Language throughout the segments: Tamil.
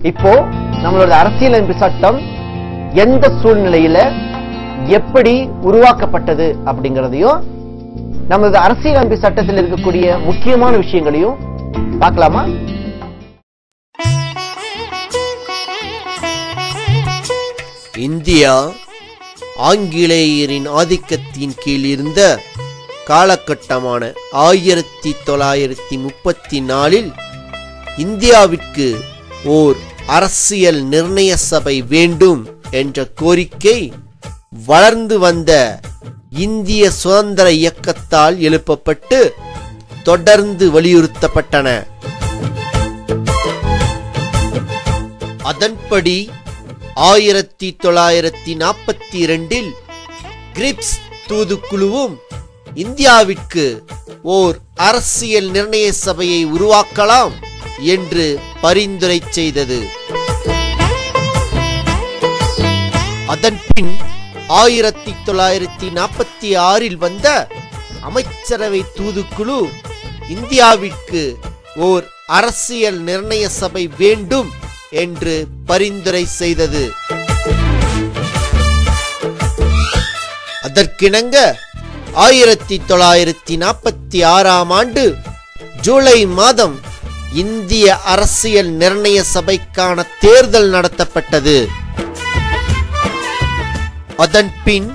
இப்போ நம்மளோட அரசியலமைப்பு சட்டம் எந்த சூழ்நிலையில எப்படி உருவாக்கப்பட்டது அப்படிங்கறதையும் நமது அரசியலமைப்பு சட்டத்தில் இருக்கக்கூடிய முக்கியமான விஷயங்களையும் பார்க்கலாமா? இந்தியா ஆங்கிலேயரின் ஆதிக்கத்தின் கீழ் இருந்த காலகட்டமான 1934 இந்தியாவிற்கு ஓர் அரசியல் நிர்ணய சபை வேண்டும் என்ற கோரிக்கை வளர்ந்து வந்த இந்திய சுதந்திர இயக்கத்தால் எழுப்பப்பட்டு தொடர்ந்து வலியுறுத்தப்பட்டன. அதன்படி 1942 கிரிப்ஸ் தூதுக்குழுவும் இந்தியாவிற்கு ஓர் அரசியல் நிர்ணய சபையை உருவாக்கலாம் என்று பரிந்துரை செய்தது. அதன்பின் 1946 வந்த அமைச்சரவை தூதுக்குழு இந்தியாவிற்கு ஓர் அரசியல் நிர்ணய சபை வேண்டும் என்று பரிந்துரை செய்தது. அதற்கிணங்க 1946 ஜூலை மாதம் இந்திய அரசியல் நிர்ணய சபைக்கான தேர்தல் நடத்தப்பட்டது. அதன்பின்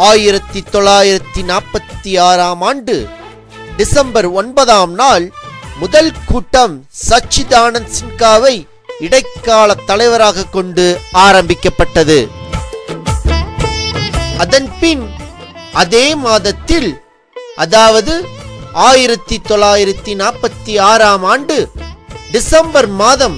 1946 டிசம்பர் 9 முதல் கூட்டம் சச்சிதானந்த் சின்ஹாவை இடைக்கால தலைவராக கொண்டு ஆரம்பிக்கப்பட்டது. அதன்பின் அதே மாதத்தில், அதாவது 1946 டிசம்பர் மாதம்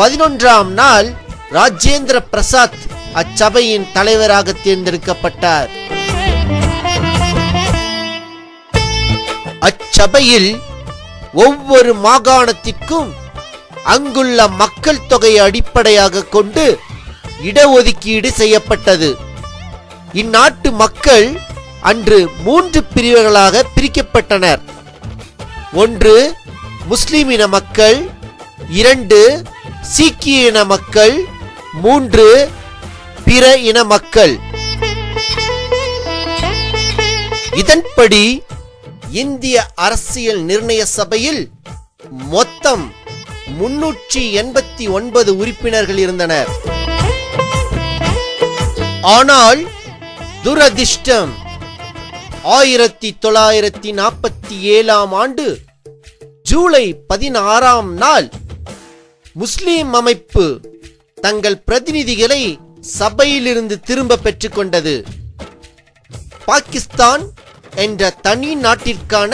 11 ராஜேந்திர பிரசாத் அச்சபையின் தலைவராக தேர்ந்தெடுக்கப்பட்டார். அச்சபையில் ஒவ்வொரு மாகாணத்திற்கும் அங்குள்ள மக்கள் தொகையை அடிப்படையாக கொண்டு இடஒதுக்கீடு செய்யப்பட்டது. இந்நாட்டு மக்கள் அன்று 3 பிரிவுகளாக பிரிக்கப்பட்டனர். 1 முஸ்லிம் இன மக்கள், 2 சீக்கிய இன மக்கள், 3 பிற இன மக்கள். இதன்படி இந்திய அரசியல் நிர்ணய சபையில் மொத்தம் 389 உறுப்பினர்கள் இருந்தனர். ஆனால் துரதிர்ஷ்டம், 1947 ஜூலை 16 முஸ்லிம் அமைப்பு தங்கள் பிரதிநிதிகளை சபையிலிருந்து திரும்ப பெற்றுக் கொண்டது. பாகிஸ்தான் என்ற தனி நாட்டிற்கான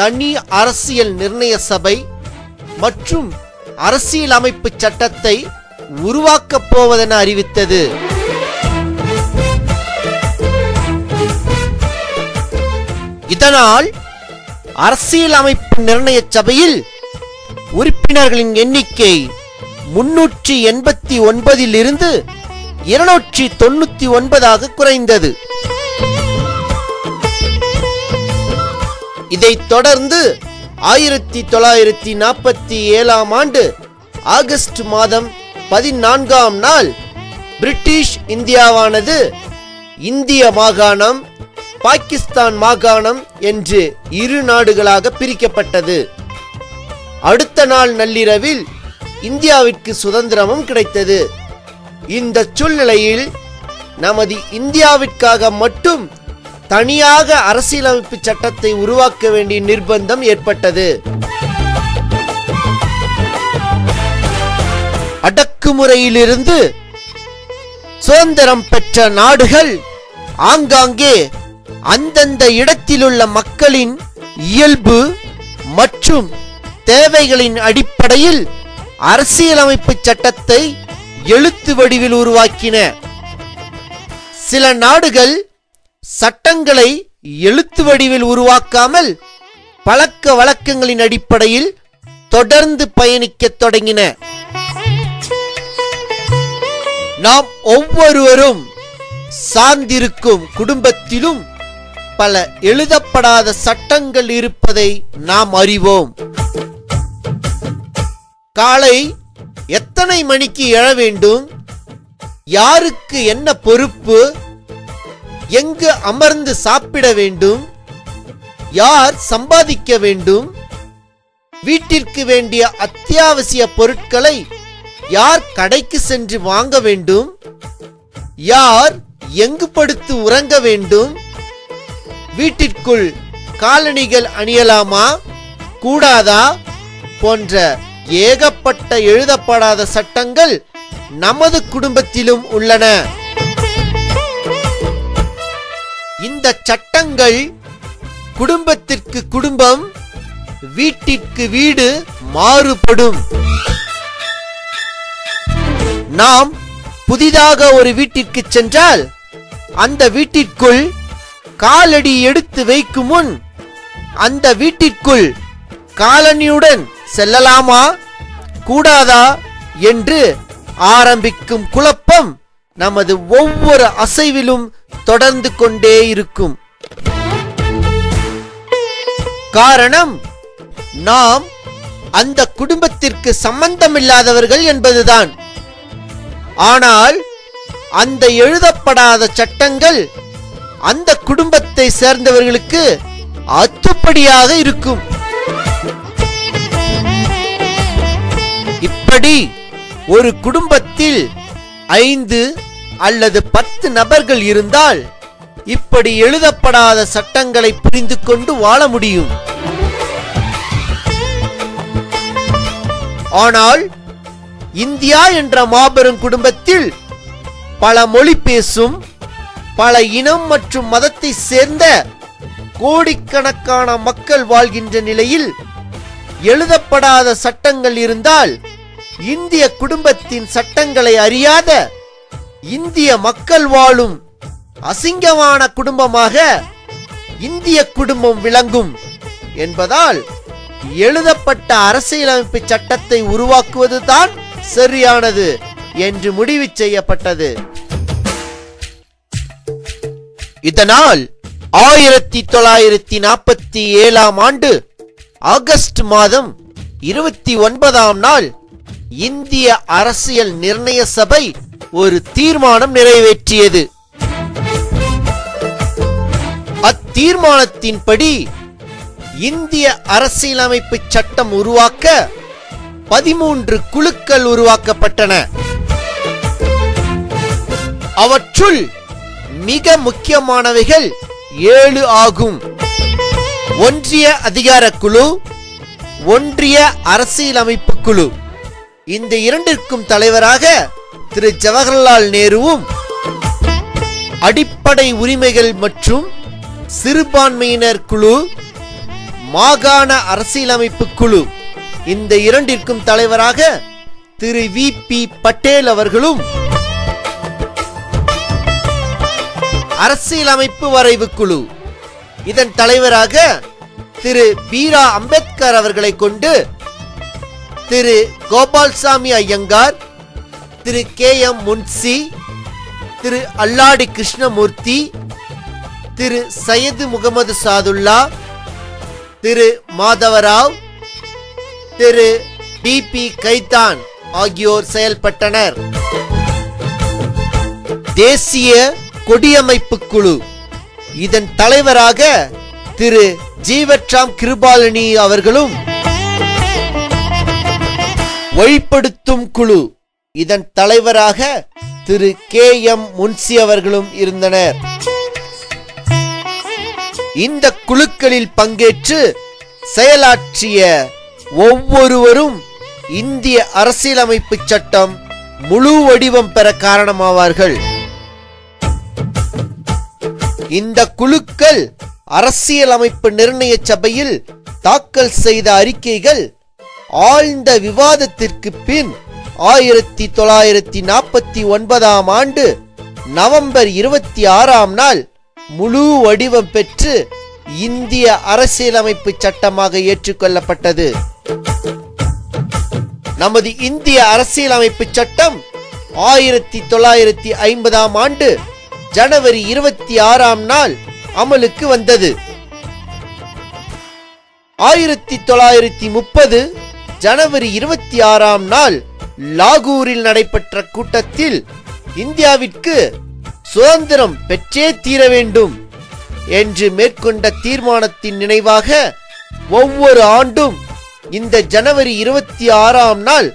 தனி அரசியல் நிர்ணய சபை மற்றும் அரசியல் அமைப்பு சட்டத்தை உருவாக்கப் போவதென அறிவித்தது. இதனால் அரசியல் அமைப்பு நிர்ணய சபையில் உறுப்பினர்களின் எண்ணிக்கை 389 இருந்து 299 குறைந்தது. இதைத் தொடர்ந்து 1947 ஆகஸ்ட் மாதம் 14 பிரிட்டிஷ் இந்தியாவானது இந்திய மாகாணம், பாகிஸ்தான் மாகாணம் என்று 2 நாடுகளாக பிரிக்கப்பட்டது. அடுத்த நாள் நள்ளிரவில் இந்தியாவிற்கு சுதந்திரமும் கிடைத்தது. இந்த சூழ்நிலையில் நமது இந்தியாவிற்காக மட்டும் தனியாக அரசியலமைப்பு சட்டத்தை உருவாக்க வேண்டிய நிர்பந்தம் ஏற்பட்டது. அடக்குமுறையிலிருந்து சுதந்திரம் பெற்ற நாடுகள் ஆங்காங்கே அந்தந்த இடத்திலுள்ள மக்களின் இயல்பு மற்றும் தேவைகளின் அடிப்படையில் அரசியலமைப்பு சட்டத்தை எழுத்து வடிவில் உருவாக்கின. சில நாடுகள் சட்டங்களை எழுத்து வடிவில் உருவாக்காமல் பழக்க வழக்கங்களின் அடிப்படையில் தொடர்ந்து பயணிக்க தொடங்கின. நாம் ஒவ்வொருவரும் சார்ந்திருக்கும் குடும்பத்திலும் பல எழுதப்படாத சட்டங்கள் இருப்பதை நாம் அறிவோம். காலை எத்தனை மணிக்கு எழ வேண்டும், யாருக்கு என்ன பொறுப்பு, எங்கு அமர்ந்து சாப்பிட வேண்டும், யார் சம்பாதிக்க வேண்டும், வீட்டிற்கு வேண்டிய அத்தியாவசிய பொருட்களை யார் கடைக்கு சென்று வாங்க வேண்டும், யார் எங்கு படுத்து உறங்க வேண்டும், வீட்டிற்குள் காலணிகள் அணியலாமா கூடாதா போன்ற ஏகப்பட்ட எழுதப்படாத சட்டங்கள் நமது குடும்பத்திலும் உள்ளன. இந்த சட்டங்கள் குடும்பத்திற்கு குடும்பம், வீட்டிற்கு வீடு மாறுபடும். நாம் புதிதாக ஒரு வீட்டிற்கு சென்றால் அந்த வீட்டிற்குள் காலடி எடுத்து வைக்கும் முன் அந்த வீட்டிற்குள் காலணியுடன் செல்லலாமா கூடாதா என்று ஆரம்பிக்கும் குழப்பம் நமது ஒவ்வொரு அசைவிலும் தொடர்ந்து கொண்டே இருக்கும். காரணம், நாம் அந்த குடும்பத்திற்கு சம்பந்தமில்லாதவர்கள் என்பதுதான். ஆனால் அந்த எழுதப்படாத சட்டங்கள் அந்த குடும்பத்தை சேர்ந்தவர்களுக்கு அத்துப்படியாக இருக்கும். இப்படி ஒரு குடும்பத்தில் 5 அல்லது 10 நபர்கள் இருந்தால் இப்படி எழுதப்படாத சட்டங்களை புரிந்து கொண்டு வாழ முடியும். ஆனால் இந்தியா என்ற மாபெரும் குடும்பத்தில் பல மொழி பேசும், பல இனம் மற்றும் மதத்தை சேர்ந்த கோடிக்கணக்கான மக்கள் வாழ்கின்ற நிலையில் எழுதப்படாத சட்டங்கள் இருந்தால் இந்திய குடும்பத்தின் சட்டங்களை அறியாத இந்திய மக்கள் வாழும் அசிங்கமான குடும்பமாக இந்திய குடும்பம் விளங்கும் என்பதால் எழுதப்பட்ட அரசியலமைப்பு சட்டத்தை உருவாக்குவதுதான் சரியானது என்று முடிவு செய்யப்பட்டது. இதனால் 1947 ஆண்டு ஆகஸ்ட் மாதம் 29ஆம் நாள் இந்திய அரசியல் நிர்ணய சபை ஒரு தீர்மானம் நிறைவேற்றியது. அத்தீர்மானத்தின்படி இந்திய அரசியலமைப்பு சட்டம் உருவாக்க 13 குழுக்கள் உருவாக்கப்பட்டன. அவற்றுள் மிக முக்கியமானவைகள் 7 ஆகும். ஒன்றிய அதிகார குழு, ஒன்றிய அரசியலமைப்பு குழு. இந்த இரண்டிற்கும் தலைவராக திரு ஜவஹர்லால் நேருவும், அடிப்படை உரிமைகள் மற்றும் சிறுபான்மையினர் குழு, மாகாண அரசியலமைப்பு குழு, இந்த இரண்டிற்கும் தலைவராக திரு வி.பி. பட்டேல் அவர்களும், அரசியலமைப்பு வரைவு குழு, இதன் தலைவராக திரு பீரா அம்பேத்கர் அவர்களை கொண்டு திரு கோபால்சாமி ஐயங்கார், திரு கே.எம். முன்சி, திரு அல்லாடி கிருஷ்ணமூர்த்தி, திரு சையது முகமது சாதுல்லா, திரு மாதவராவ், திரு டி.பி. கைதான் ஆகியோர் செயல்பட்டனர். தேசிய கொடியமைப்பு குழு, இதன் தலைவராக திரு ஜீவட்ராம் கிருபாலினி அவர்களும், வழிப்படுத்தும் குழு, இதன் தலைவராக திரு கே.எம். முன்சி அவர்களும் இருந்தனர். இந்த குழுக்களில் பங்கேற்று செயலாற்றிய ஒவ்வொருவரும் இந்திய அரசியலமைப்பு சட்டம் முழு வடிவம் பெற காரணமாவார்கள். இந்த குழுக்கள் அரசியலமைப்பு நிர்ணய சபையில் தாக்கல் செய்த அறிக்கைகள் ஆழ்ந்த விவாதத்திற்கு பின் 1949ஆம் ஆண்டு நவம்பர் 26ஆம் நாள் முழு வடிவம் பெற்று இந்திய அரசியலமைப்பு சட்டமாக ஏற்றுக்கொள்ளப்பட்டது. நமது இந்திய அரசியலமைப்பு சட்டம் 1950ஆம் ஆண்டு ஜனவரி 26ஆம் நாள் அமலுக்கு வந்தது. 1930 ஜனவரி 26ஆம் நாள் லாகூரில் நடைபெற்ற கூட்டத்தில் இந்தியாவிற்கு சுதந்திரம் பெற்றே தீர வேண்டும் என்று மேற்கொண்ட தீர்மானத்தின் நினைவாக ஒவ்வொரு ஆண்டும் இந்த ஜனவரி 26ஆம் நாள்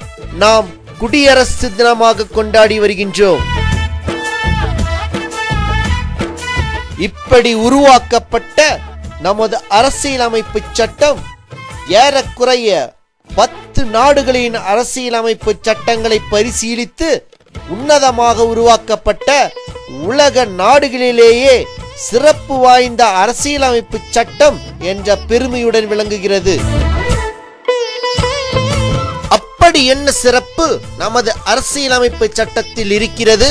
நாம் குடியரசு தினமாக கொண்டாடி வருகின்றோம். இப்படி உருவாக்கப்பட்ட நமது அரசியலமைப்பு சட்டம் ஏறக்குறைய 10 நாடுகளின் அரசியலமைப்பு சட்டங்களை பரிசீலித்து உன்னதமாக உருவாக்கப்பட்ட உலக நாடுகளிலேயே சிறப்பு வாய்ந்த அரசியலமைப்பு சட்டம் என்ற பெருமையுடன் விளங்குகிறது. அப்படி என்ன சிறப்பு நமது அரசியலமைப்பு சட்டத்தில் இருக்கிறது?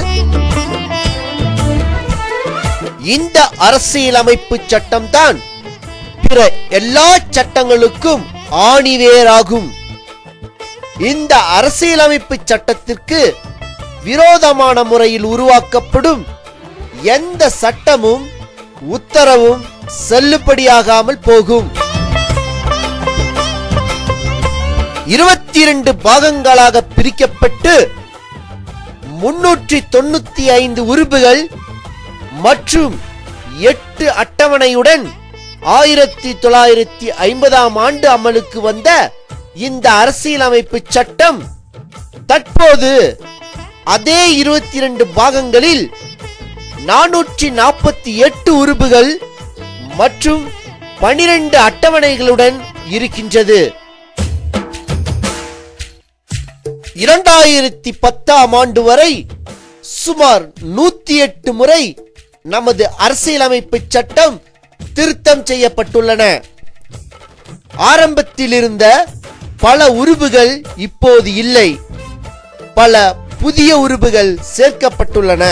இந்த அரசியலமைப்பு சட்டம்தான் பிற எல்லா சட்டங்களுக்கும் ஆணிவேராகும். இந்த அரசியலமைப்பு சட்டத்திற்கு விரோதமான முறையில் உருவாக்கப்படும் எந்த சட்டமும் உத்தரவும் செல்லுபடியாகாமல் போகும். 22 பாகங்களாக பிரிக்கப்பட்டு 395 உறுப்புகள் மற்றும் 8 அட்டவணையுடன் 1950ஆம் ஆண்டு அமலுக்கு வந்த இந்த அரசியலமைப்பு சட்டம் தற்போது அதே 22 பாகங்களில் 448 உறுப்புகள் மற்றும் 12 அட்டவணைகளுடன் இருக்கின்றது. 2010ஆம் ஆண்டு வரை சுமார் 108 முறை நமது அரசியலமைப்பு சட்டம் திருத்தம் செய்யப்பட்டுள்ளன. ஆரம்பத்தில் இருந்த பல உறுப்புகள் இப்போது இல்லை. பல புதிய உறுப்புகள் சேர்க்கப்பட்டுள்ளன.